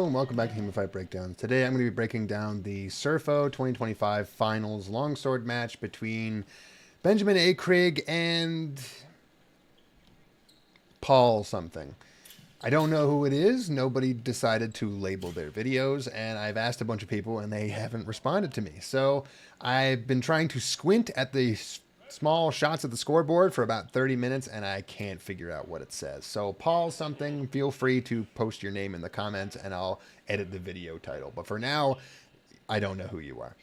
and welcome back to HEMAFightBreakdowns. Today I'm going to be breaking down the SERFO 2025 Finals Longsword match between Benjamin Aycrigg and Paul something. I don't know who it is. Nobody decided to label their videos, and I've asked a bunch of people and they haven't responded to me. So I've been trying to squint at the small shots at the scoreboard for about 30 minutes and I can't figure out what it says. So Paul something, feel free to post your name in the comments and I'll edit the video title. But for now, I don't know who you are.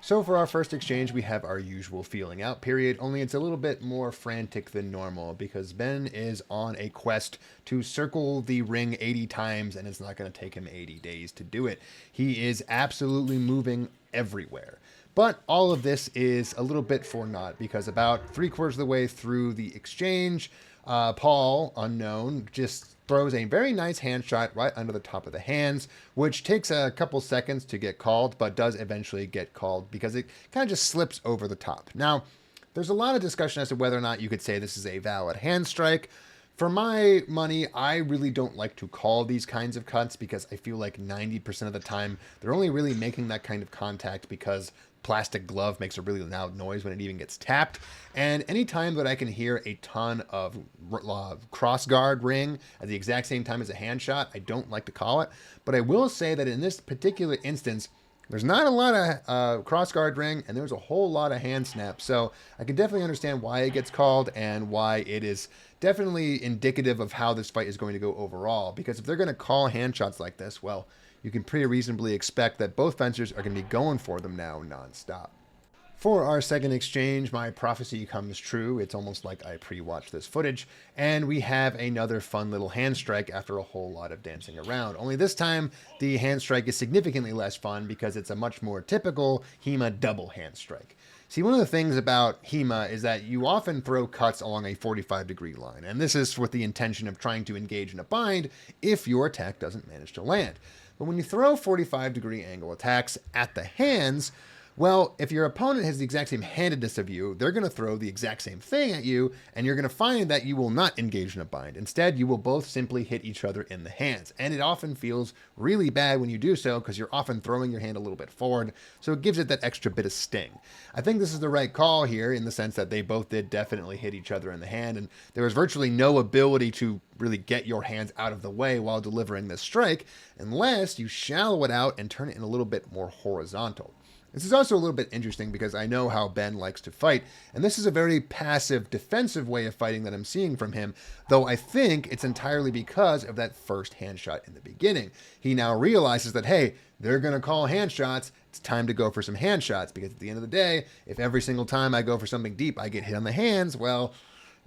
So for our first exchange, we have our usual feeling out period, only it's a little bit more frantic than normal because Ben is on a quest to circle the ring 80 times and it's not going to take him 80 days to do it. He is absolutely moving everywhere. But all of this is a little bit for naught because about 3/4 of the way through the exchange, Paul, unknown, just throws a very nice hand shot right under the top of the hands, which takes a couple seconds to get called, but does eventually get called because it kind of just slips over the top. Now, there's a lot of discussion as to whether or not you could say this is a valid hand strike. For my money, I really don't like to call these kinds of cuts because I feel like 90% of the time they're only really making that kind of contact because plastic glove makes a really loud noise when it even gets tapped. And anytime that I can hear a ton of cross guard ring at the exact same time as a hand shot, I don't like to call it. But I will say that in this particular instance, there's not a lot of cross guard ring and there's a whole lot of hand snap. So I can definitely understand why it gets called and why it is definitely indicative of how this fight is going to go overall. Because if they're going to call hand shots like this, well, you can pretty reasonably expect that both fencers are going to be going for them now nonstop. For our second exchange, my prophecy comes true. It's almost like I pre-watched this footage, and we have another fun little hand strike after a whole lot of dancing around. Only this time, the hand strike is significantly less fun because it's a much more typical HEMA double hand strike. See, one of the things about HEMA is that you often throw cuts along a 45-degree line, and this is with the intention of trying to engage in a bind if your attack doesn't manage to land. But when you throw 45-degree angle attacks at the hands, well, if your opponent has the exact same handedness of you, they're going to throw the exact same thing at you, and you're going to find that you will not engage in a bind. Instead, you will both simply hit each other in the hands. And it often feels really bad when you do so because you're often throwing your hand a little bit forward, so it gives it that extra bit of sting. I think this is the right call here in the sense that they both did definitely hit each other in the hand, and there was virtually no ability to really get your hands out of the way while delivering this strike, unless you shallow it out and turn it in a little bit more horizontal. This is also a little bit interesting because I know how Ben likes to fight, and this is a very passive, defensive way of fighting that I'm seeing from him, though I think it's entirely because of that first hand shot in the beginning. He now realizes that, hey, they're going to call hand shots, it's time to go for some hand shots, because at the end of the day, if every single time I go for something deep I get hit on the hands, well,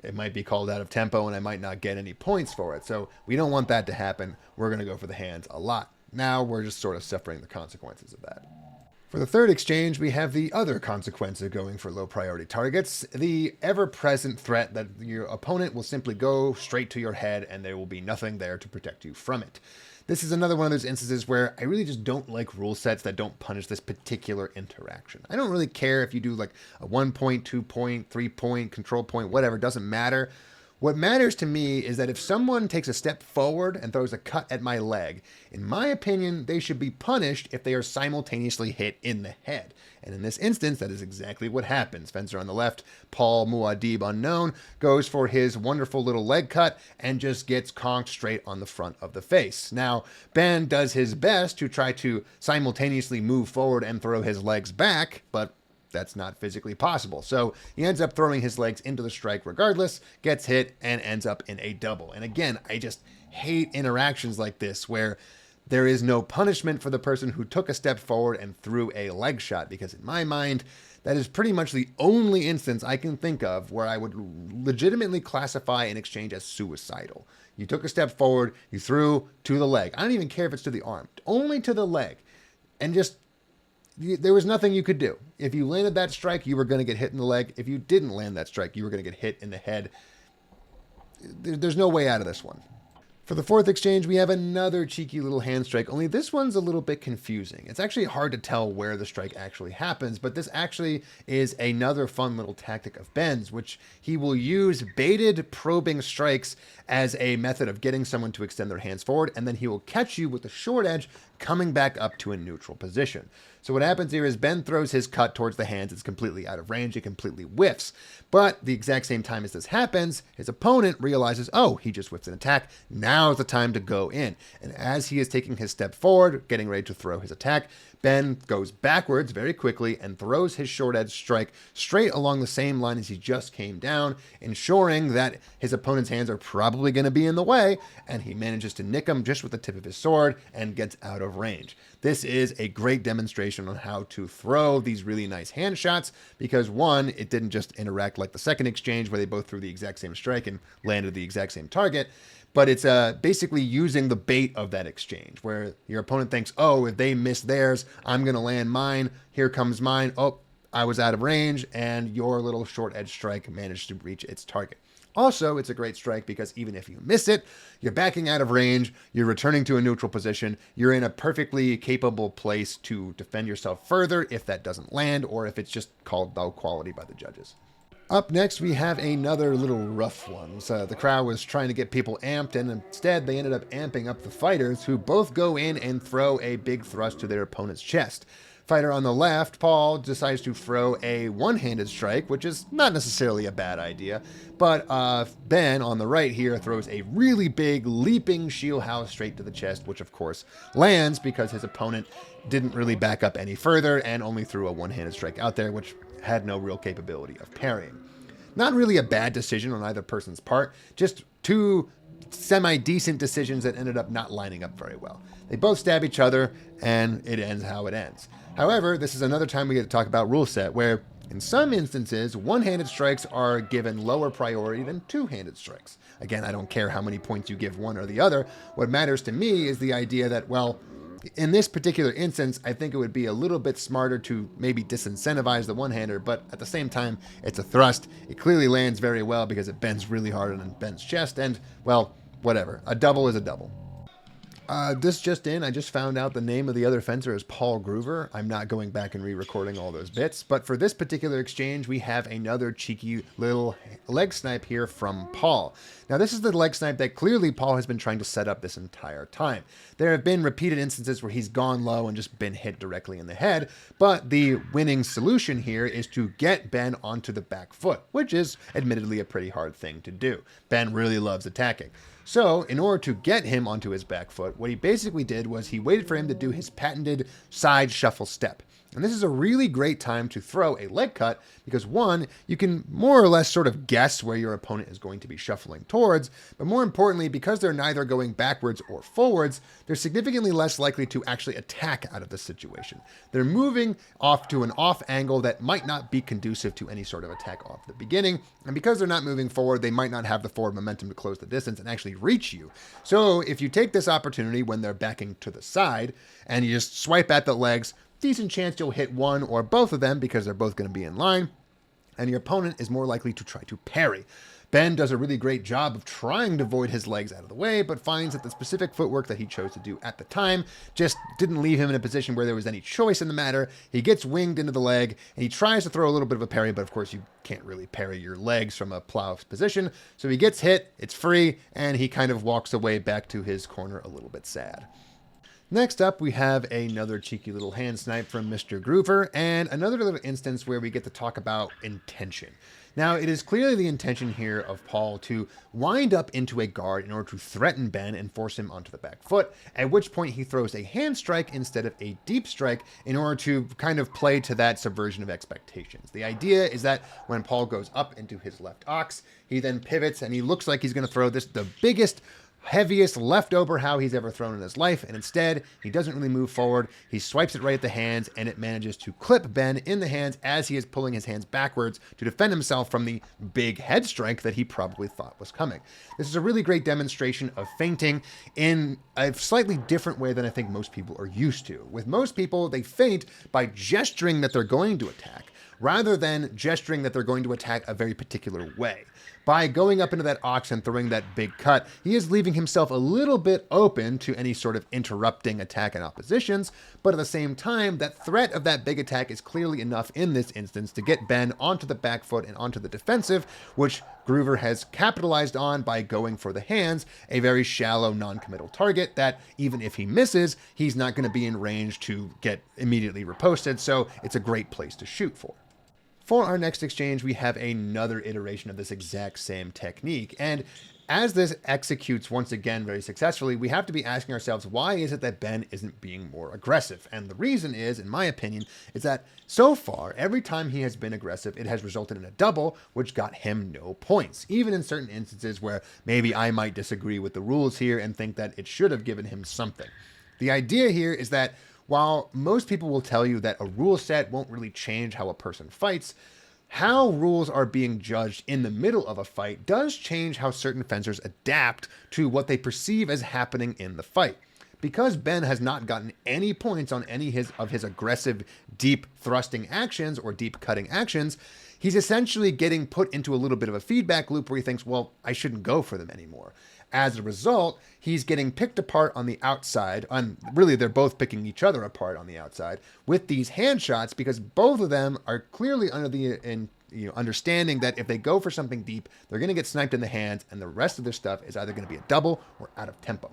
it might be called out of tempo and I might not get any points for it. So we don't want that to happen. We're going to go for the hands a lot. Now we're just sort of suffering the consequences of that. For the third exchange, we have the other consequence of going for low priority targets, the ever-present threat that your opponent will simply go straight to your head and there will be nothing there to protect you from it. This is another one of those instances where I really just don't like rule sets that don't punish this particular interaction. I don't really care if you do like a 1 point, 2 point, 3 point, control point, whatever, it doesn't matter. What matters to me is that if someone takes a step forward and throws a cut at my leg, in my opinion, they should be punished if they are simultaneously hit in the head. And in this instance, that is exactly what happens. Fencer on the left, Paul Muad'Dib unknown, goes for his wonderful little leg cut and just gets conked straight on the front of the face. Now, Ben does his best to try to simultaneously move forward and throw his legs back, but that's not physically possible. So he ends up throwing his legs into the strike regardless, gets hit, and ends up in a double. And again, I just hate interactions like this where there is no punishment for the person who took a step forward and threw a leg shot, because in my mind, that is pretty much the only instance I can think of where I would legitimately classify an exchange as suicidal. You took a step forward, you threw to the leg. I don't even care if it's to the arm, only to the leg. And just there was nothing you could do. If you landed that strike, you were going to get hit in the leg. If you didn't land that strike, you were going to get hit in the head. There's no way out of this one. For the fourth exchange, we have another cheeky little hand strike, only this one's a little bit confusing. It's actually hard to tell where the strike actually happens, but this actually is another fun little tactic of Ben's, which he will use baited probing strikes as a method of getting someone to extend their hands forward, and then he will catch you with the short edge coming back up to a neutral position. So what happens here is Ben throws his cut towards the hands. It's completely out of range. It completely whiffs. But the exact same time as this happens, his opponent realizes, oh, he just whiffed an attack. Now is the time to go in. And as he is taking his step forward, getting ready to throw his attack, Ben goes backwards very quickly and throws his short edge strike straight along the same line as he just came down, ensuring that his opponent's hands are probably going to be in the way, and he manages to nick him just with the tip of his sword and gets out of range. This is a great demonstration on how to throw these really nice hand shots because, one, it didn't just interact like the second exchange where they both threw the exact same strike and landed the exact same target, but it's basically using the bait of that exchange where your opponent thinks, oh, if they miss theirs, I'm going to land mine. Here comes mine. Oh, I was out of range, and your little short edge strike managed to reach its target. Also, it's a great strike because even if you miss it, you're backing out of range, you're returning to a neutral position, you're in a perfectly capable place to defend yourself further if that doesn't land or if it's just called low quality by the judges. Up next, we have another little rough one. So the crowd was trying to get people amped, and instead they ended up amping up the fighters, who both go in and throw a big thrust to their opponent's chest. Fighter on the left, Paul, decides to throw a one-handed strike, which is not necessarily a bad idea, but Ben on the right here throws a really big leaping shield house straight to the chest, which of course lands because his opponent didn't really back up any further and only threw a one-handed strike out there, which had no real capability of parrying. Not really a bad decision on either person's part, just two semi-decent decisions that ended up not lining up very well. They both stab each other, and it ends how it ends. However, this is another time we get to talk about rule set, where in some instances, one-handed strikes are given lower priority than two-handed strikes. Again, I don't care how many points you give one or the other. What matters to me is the idea that, well, in this particular instance, I think it would be a little bit smarter to maybe disincentivize the one-hander, but at the same time, it's a thrust. It clearly lands very well because it bends really hard on Ben's chest, and, well, whatever. A double is a double. This just in, I just found out the name of the other fencer is Paul Groover. I'm not going back and re-recording all those bits, but for this particular exchange, we have another cheeky little leg snipe here from Paul. Now, this is the leg snipe that clearly Paul has been trying to set up this entire time. There have been repeated instances where he's gone low and just been hit directly in the head, but the winning solution here is to get Ben onto the back foot, which is admittedly a pretty hard thing to do. Ben really loves attacking. So, in order to get him onto his back foot, what he basically did was he waited for him to do his patented side shuffle step. And this is a really great time to throw a leg cut because, one, you can more or less sort of guess where your opponent is going to be shuffling towards, but more importantly, because they're neither going backwards or forwards, they're significantly less likely to actually attack out of the situation. They're moving off to an off angle that might not be conducive to any sort of attack off the beginning, and because they're not moving forward, they might not have the forward momentum to close the distance and actually reach you. So if you take this opportunity when they're backing to the side and you just swipe at the legs, decent chance you'll hit one or both of them because they're both going to be in line, and your opponent is more likely to try to parry. Ben does a really great job of trying to void his legs out of the way, but finds that the specific footwork that he chose to do at the time just didn't leave him in a position where there was any choice in the matter. He gets winged into the leg, and he tries to throw a little bit of a parry, but of course you can't really parry your legs from a plow position. So he gets hit, it's free, and he kind of walks away back to his corner a little bit sad. Next up, we have another cheeky little hand snipe from Mr. Groover, and another little instance where we get to talk about intention. Now, it is clearly the intention here of Paul to wind up into a guard in order to threaten Ben and force him onto the back foot, at which point he throws a hand strike instead of a deep strike in order to kind of play to that subversion of expectations. The idea is that when Paul goes up into his left ox, he then pivots and he looks like he's going to throw the biggest, heaviest leftover how he's ever thrown in his life, and instead he doesn't really move forward. He swipes it right at the hands, and it manages to clip Ben in the hands as he is pulling his hands backwards to defend himself from the big head strike that he probably thought was coming. This is a really great demonstration of feinting in a slightly different way than I think most people are used to. With most people, they feint by gesturing that they're going to attack, rather than gesturing that they're going to attack a very particular way. By going up into that ox and throwing that big cut, he is leaving himself a little bit open to any sort of interrupting attack and oppositions, but at the same time, that threat of that big attack is clearly enough in this instance to get Ben onto the back foot and onto the defensive, which Groover has capitalized on by going for the hands, a very shallow non-committal target that even if he misses, he's not going to be in range to get immediately reposted, so it's a great place to shoot for. For our next exchange, we have another iteration of this exact same technique, and as this executes once again very successfully, we have to be asking ourselves, why is it that Ben isn't being more aggressive? And the reason is, in my opinion, is that so far, every time he has been aggressive, it has resulted in a double, which got him no points, even in certain instances where maybe I might disagree with the rules here and think that it should have given him something. The idea here is that while most people will tell you that a rule set won't really change how a person fights, how rules are being judged in the middle of a fight does change how certain fencers adapt to what they perceive as happening in the fight. Because Ben has not gotten any points on any of his aggressive, deep thrusting actions or deep cutting actions, he's essentially getting put into a little bit of a feedback loop where he thinks, well, I shouldn't go for them anymore. As a result, he's getting picked apart on the outside, really they're both picking each other apart on the outside, with these hand shots because both of them are clearly under the understanding that if they go for something deep, they're going to get sniped in the hands and the rest of their stuff is either going to be a double or out of tempo.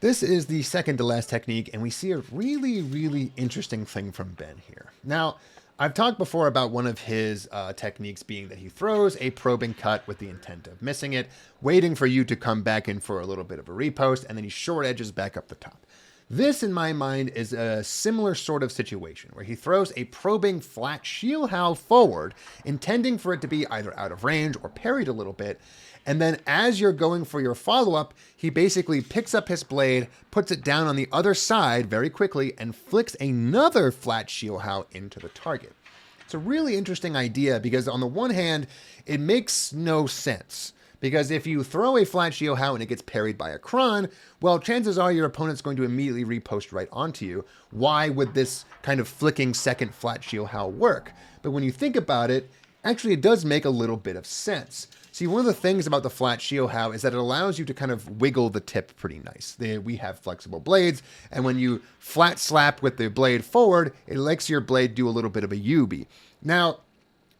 This is the second to last technique, and we see a really, really interesting thing from Ben here. Now, I've talked before about one of his techniques being that he throws a probing cut with the intent of missing it, waiting for you to come back in for a little bit of a repost, and then he short edges back up the top. This, in my mind, is a similar sort of situation where he throws a probing flat shield how forward, intending for it to be either out of range or parried a little bit, and then as you're going for your follow-up, he basically picks up his blade, puts it down on the other side very quickly, and flicks another flat shield how into the target. It's a really interesting idea because on the one hand, it makes no sense. Because if you throw a flat shield how and it gets parried by a cron, well, chances are your opponent's going to immediately repost right onto you. Why would this kind of flicking second flat shield how work? But when you think about it, actually it does make a little bit of sense. See, one of the things about the flat shield how is that it allows you to kind of wiggle the tip pretty nice. We have flexible blades, and when you flat slap with the blade forward, it lets your blade do a little bit of a U-B. Now,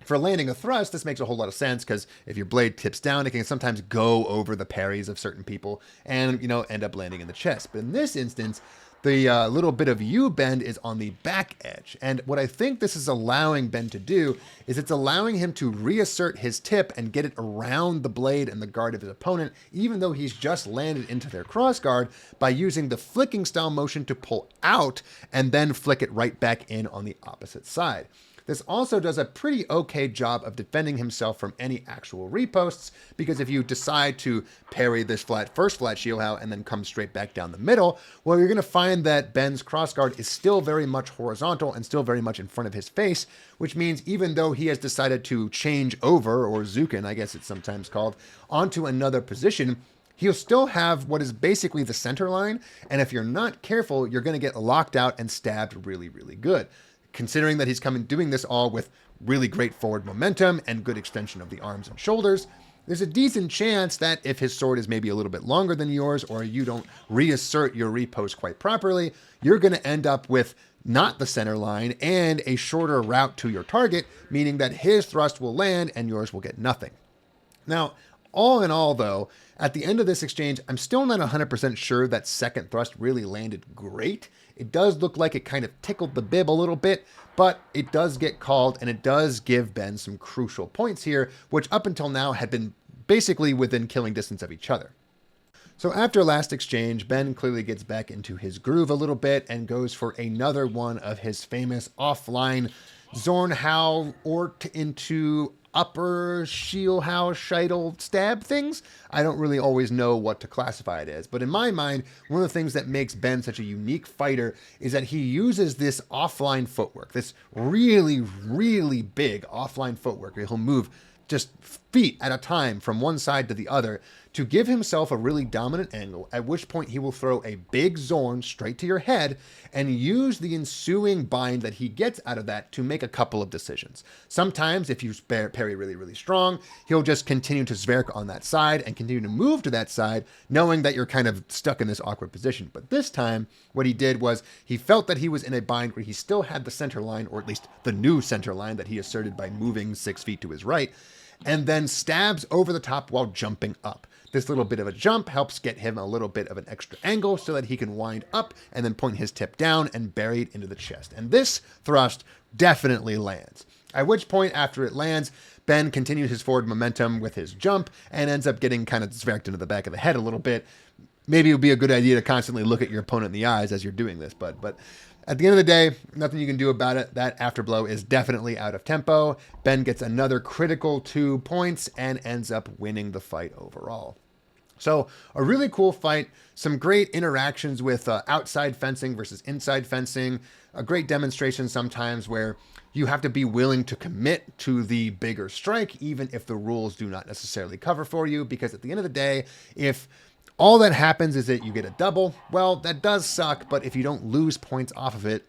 for landing a thrust, this makes a whole lot of sense because if your blade tips down, it can sometimes go over the parries of certain people and, end up landing in the chest. But in this instance, the little bit of U-bend is on the back edge. And what I think this is allowing Ben to do is it's allowing him to reassert his tip and get it around the blade and the guard of his opponent, even though he's just landed into their cross guard by using the flicking style motion to pull out and then flick it right back in on the opposite side. This also does a pretty okay job of defending himself from any actual reposts, because if you decide to parry this first flat shield how and then come straight back down the middle, well, you're going to find that Ben's crossguard is still very much horizontal and still very much in front of his face, which means even though he has decided to change over, or Zukin, I guess it's sometimes called, onto another position, he'll still have what is basically the center line, and if you're not careful, you're going to get locked out and stabbed really, really good. Considering that he's doing this all with really great forward momentum and good extension of the arms and shoulders, there's a decent chance that if his sword is maybe a little bit longer than yours, or you don't reassert your repost quite properly, you're going to end up with not the center line and a shorter route to your target, meaning that his thrust will land and yours will get nothing. Now, all in all, though, at the end of this exchange, I'm still not 100% sure that second thrust really landed great. It does look like it kind of tickled the bib a little bit, but it does get called, and it does give Ben some crucial points here, which up until now had been basically within killing distance of each other. So after last exchange, Ben clearly gets back into his groove a little bit and goes for another one of his famous offline Zornhau Ort into upper shield how scheitel stab things. I don't really always know what to classify it as, but in my mind, one of the things that makes Ben such a unique fighter is that he uses this offline footwork, this really, really big offline footwork where he'll move just feet at a time from one side to the other to give himself a really dominant angle, at which point he will throw a big Zorn straight to your head and use the ensuing bind that he gets out of that to make a couple of decisions. Sometimes, if you parry really, really strong, he'll just continue to Zwerk on that side and continue to move to that side, knowing that you're kind of stuck in this awkward position. But this time, what he did was he felt that he was in a bind where he still had the center line, or at least the new center line that he asserted by moving 6 feet to his right, and then stabs over the top while jumping up. This little bit of a jump helps get him a little bit of an extra angle so that he can wind up and then point his tip down and bury it into the chest. And this thrust definitely lands. At which point, after it lands, Ben continues his forward momentum with his jump and ends up getting kind of zwerked into the back of the head a little bit. Maybe it would be a good idea to constantly look at your opponent in the eyes as you're doing this, but at the end of the day, nothing you can do about it. That afterblow is definitely out of tempo. Ben gets another critical 2 points and ends up winning the fight overall. So a really cool fight, some great interactions with outside fencing versus inside fencing, a great demonstration sometimes where you have to be willing to commit to the bigger strike, even if the rules do not necessarily cover for you, because at the end of the day, if all that happens is that you get a double, well, that does suck, but if you don't lose points off of it,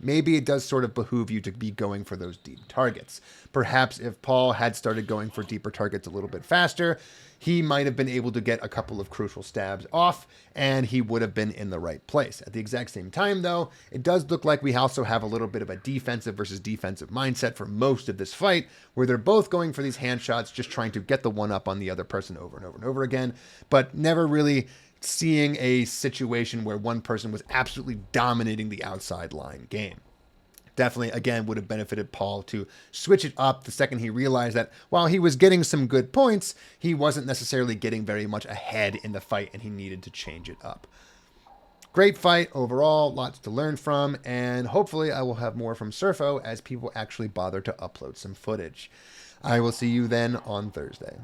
maybe it does sort of behoove you to be going for those deep targets. Perhaps if Paul had started going for deeper targets a little bit faster, he might have been able to get a couple of crucial stabs off, and he would have been in the right place. At the exact same time, though, it does look like we also have a little bit of a defensive versus defensive mindset for most of this fight, where they're both going for these hand shots, just trying to get the one up on the other person over and over and over again, but never really seeing a situation where one person was absolutely dominating the outside line game. Definitely, again, would have benefited Paul to switch it up the second he realized that while he was getting some good points, he wasn't necessarily getting very much ahead in the fight and he needed to change it up. Great fight overall, lots to learn from, and hopefully I will have more from SERFO as people actually bother to upload some footage. I will see you then on Thursday.